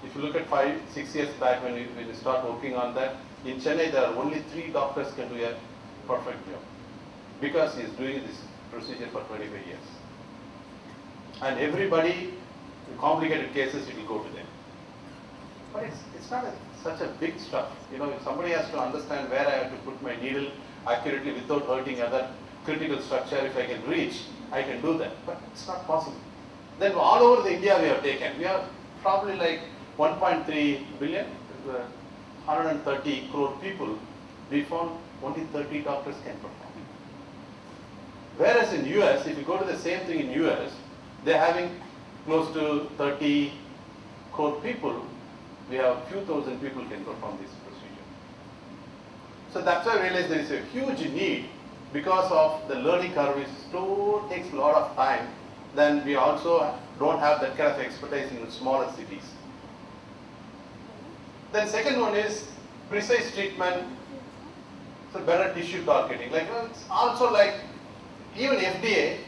If you look at 5-6 years back when we start working on that, in Chennai there are only 3 doctors can do a perfect job because he is doing this procedure for 25 years. And everybody, in complicated cases, it will go to them. But it's not such a big stuff. You know, if somebody has to understand where I have to put my needle accurately without hurting other critical structure, if I can reach, I can do that. But it's not possible. Then all over the India we have taken. We have probably like 1.3 billion, 130 crore people. We found only 30 doctors can perform. Whereas in US, if you go to the same thing in US, they're having close to 30 crore people. We have few thousand people can perform this procedure. So that's why I realized there is a huge need because of the learning curve is slow, takes a lot of time. Then we also don't have that kind of expertise in smaller cities. Then second one is precise treatment, so better tissue targeting. Like it's also like even FDA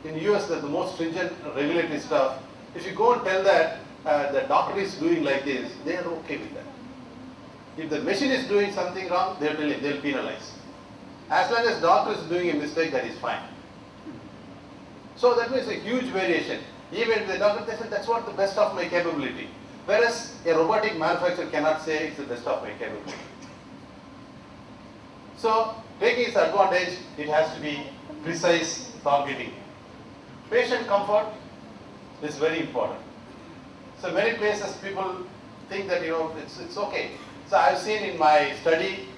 in US, the most stringent regulatory stuff. If you go and tell that the doctor is doing like this, they are okay with that. If the machine is doing something wrong, they will penalize. As long as doctor is doing a mistake, that is fine. So that means a huge variation. Even the doctor says that's what the best of my capability. Whereas a robotic manufacturer cannot say it's the best of my capability. So taking its advantage, it has to be precise targeting. Patient comfort is very important. So many places people think that it's okay. So I've seen in my study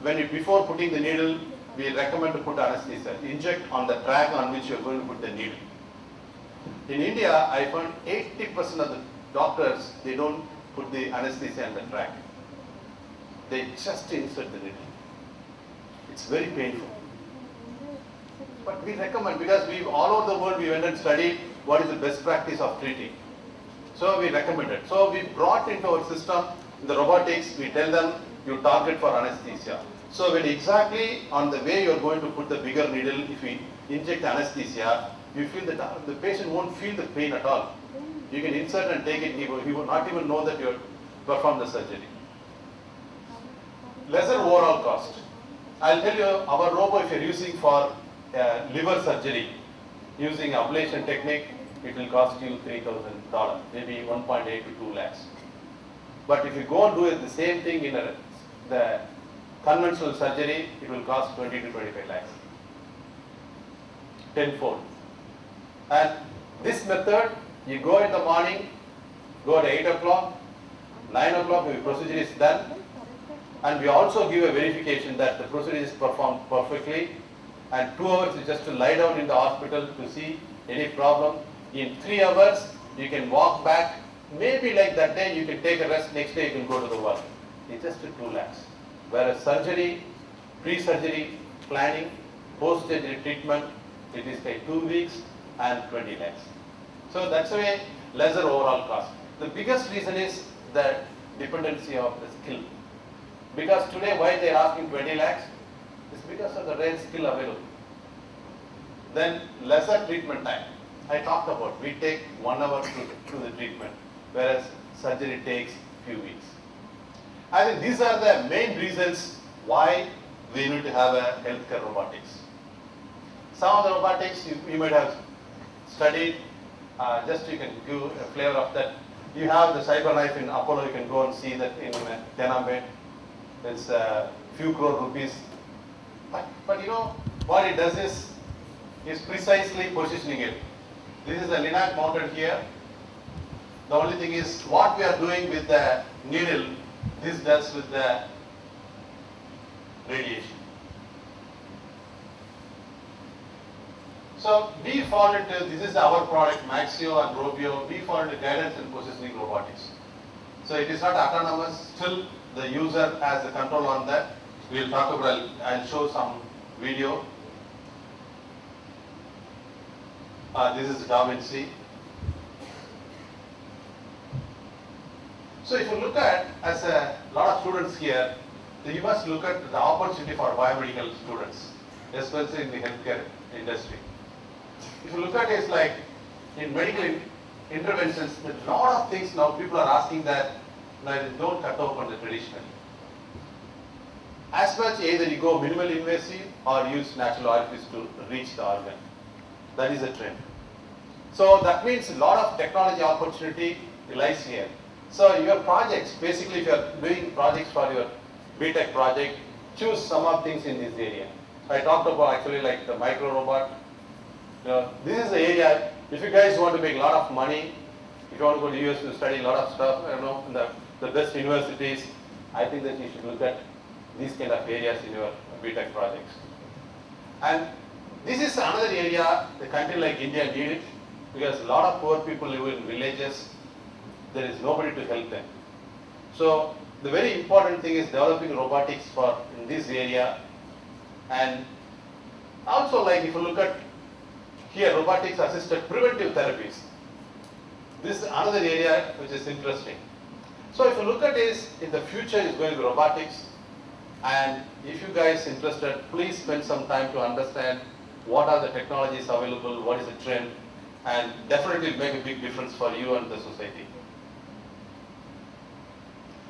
before putting the needle, we recommend to put anesthesia, inject on the track on which you're going to put the needle. In India, I found 80% of the doctors, they don't put the anesthesia on the track. They just insert the needle. It's very painful. But we recommend, because all over the world we went and studied what is the best practice of treating. So we recommended. So we brought into our system, in the robotics, we tell them you target for anesthesia. So when exactly on the way you are going to put the bigger needle, if we inject anesthesia, you feel that the patient won't feel the pain at all. You can insert and take it, he will not even know that you have performed the surgery. Lesser overall cost. I'll tell you, our robo, if you're using for liver surgery, using ablation technique, it will cost you $3,000, maybe 1.8 to 2 lakhs. But if you go and do it the same thing in the conventional surgery, it will cost 20 to 25 lakhs. Tenfold. And this method, you go in the morning, go at 8 o'clock, 9 o'clock, the procedure is done. And we also give a verification that the procedure is performed perfectly. And 2 hours is just to lie down in the hospital to see any problem. In 3 hours, you can walk back. Maybe like that day, you can take a rest. Next day, you can go to the work. It's just 2 lakhs. Whereas surgery, pre-surgery planning, post-surgery treatment, it is like 2 weeks and 20 lakhs. So that's why lesser overall cost. The biggest reason is the dependency of the skill. Because today, why they are asking 20 lakhs? It's because of the rare skill available. Then lesser treatment time. I talked about, we take 1 hour to do the treatment, whereas surgery takes few weeks. I think these are the main reasons why we need to have a healthcare robotics. Some of the robotics you might have studied, just you can give a flavor of that. You have the CyberKnife in Apollo, you can go and see that in Chennai. It's a few crore rupees. But you know, what it does is precisely positioning it. This is the linac mounted here. The only thing is what we are doing with the needle, this does with the radiation. So we fall into, this is our product, Maxio and Robio, we fall into guidance and positioning robotics. So it is not autonomous, still the user has the control on that. We'll talk about, I'll show some video. This is Da Vinci. So if you look at, as a lot of students here, you must look at the opportunity for biomedical students, especially in the healthcare industry. If you look at it, it's like in medical interventions, a lot of things now people are asking that don't cut open the traditional. As much either you go minimal invasive or use natural orifice to reach the organ. That is a trend. So that means a lot of technology opportunity lies here. So your projects, basically if you are doing projects for your BTech project, choose some of things in this area. I talked about actually like the micro robot. This is the area, if you guys want to make a lot of money, if you want to go to the US to study a lot of stuff, in the best universities, I think that you should look at these kind of areas in your BTech projects. And this is another area, the country like India need it, because a lot of poor people live in villages, there is nobody to help them. So the very important thing is developing robotics for in this area. And also like if you look at here, robotics assisted preventive therapies. This is another area which is interesting. So if you look at this, in the future is going to be robotics. And if you guys interested, please spend some time to understand what are the technologies available, what is the trend, and definitely make a big difference for you and the society.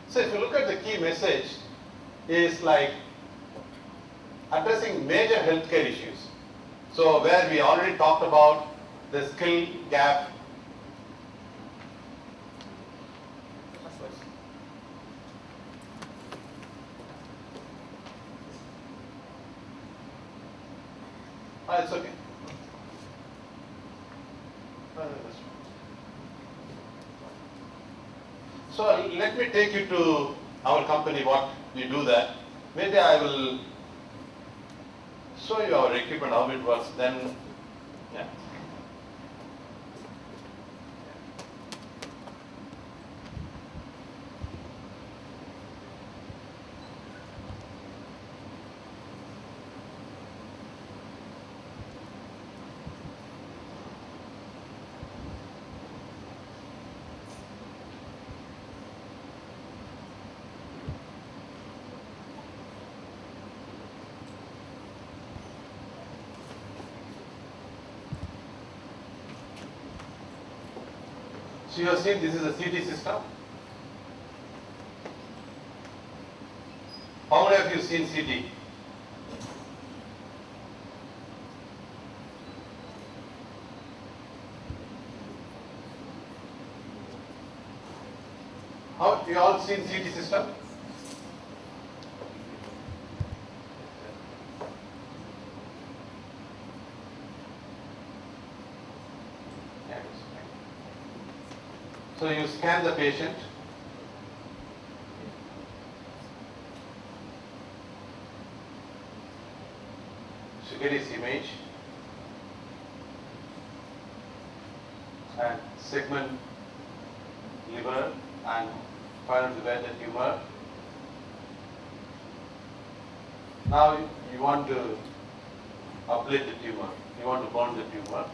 So if you look at the key message, is like addressing major healthcare issues. So where we already talked about the skill gap. It's okay. So let me take you to our company, what we do that. Maybe I will show you our equipment, how it works, then, yeah. So you have seen this is a CT system. How many of you seen CT? How you all seen CT system? So you scan the patient. So get his image and segment liver and find out where the tumor. Now you want to ablate the tumor. You want to burn the tumor.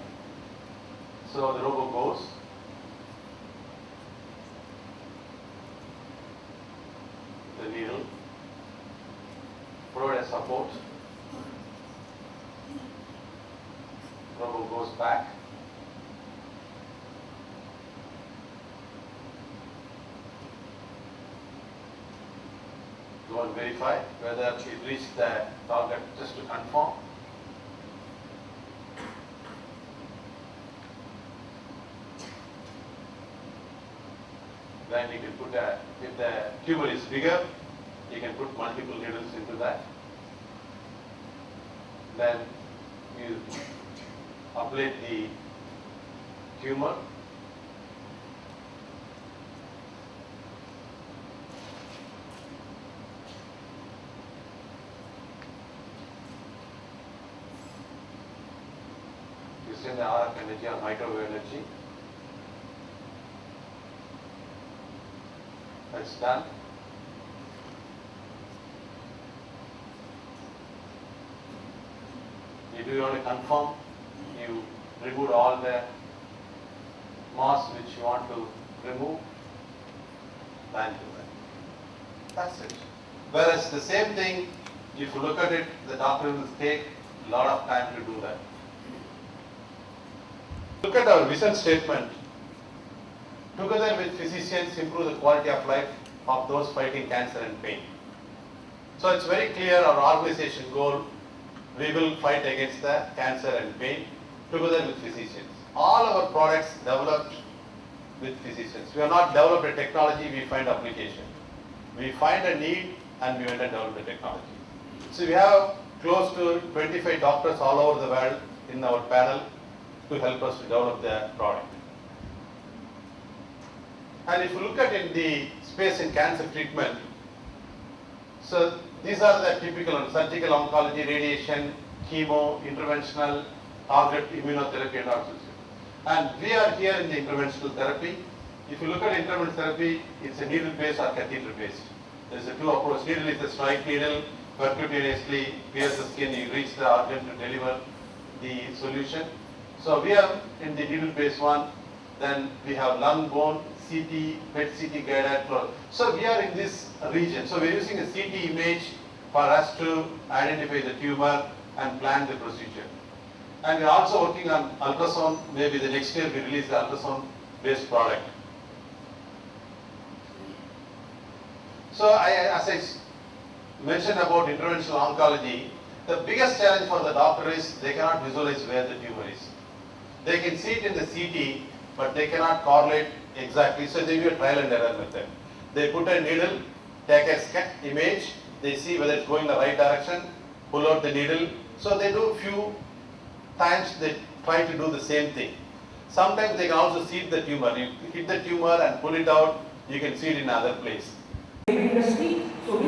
So the robot goes. The needle, provide a support, robot goes back, go and verify whether it reached the target just to confirm. Then you can put if the tumor is bigger, you can put multiple needles into that. Then you ablate the tumor. You send the RF energy or microwave energy. That's done. You do want to confirm, you remove all the mass which you want to remove, then do that. That's it. Whereas the same thing, if you look at it, the doctor will take a lot of time to do that. Look at our vision statement. together with physicians, improve the quality of life of those fighting cancer and pain. So it's very clear our organization goal, we will fight against the cancer and pain together with physicians. All our products developed with physicians. We have not developed a technology, we find application. We find a need and we went and develop the technology. So we have close to 25 doctors all over the world in our panel to help us to develop the product. And if you look at in the space in cancer treatment, so these are the typical ones: surgical oncology, radiation, chemo, interventional, target immunotherapy and all. And we are here in the interventional therapy. If you look at interventional therapy, it's a needle based or catheter based. There is a two approach. Needle is a strike needle, percutaneously pierce the skin, you reach the organ to deliver the solution. So we are in the needle based one. Then we have lung, bone, CT, PET CT guided. So we are in this region. So we are using a CT image for us to identify the tumor and plan the procedure. And we are also working on ultrasound. Maybe the next year we release the ultrasound based product. So as I mentioned about interventional oncology, the biggest challenge for the doctor is they cannot visualize where the tumor is. They can see it in the CT, but they cannot correlate exactly. So they do a trial and error method. They put a needle, take a image, they see whether it's going in the right direction, pull out the needle. So they do few times, they try to do the same thing. Sometimes they can also see the tumor. You hit the tumor and pull it out, you can see it in another place. Industry, so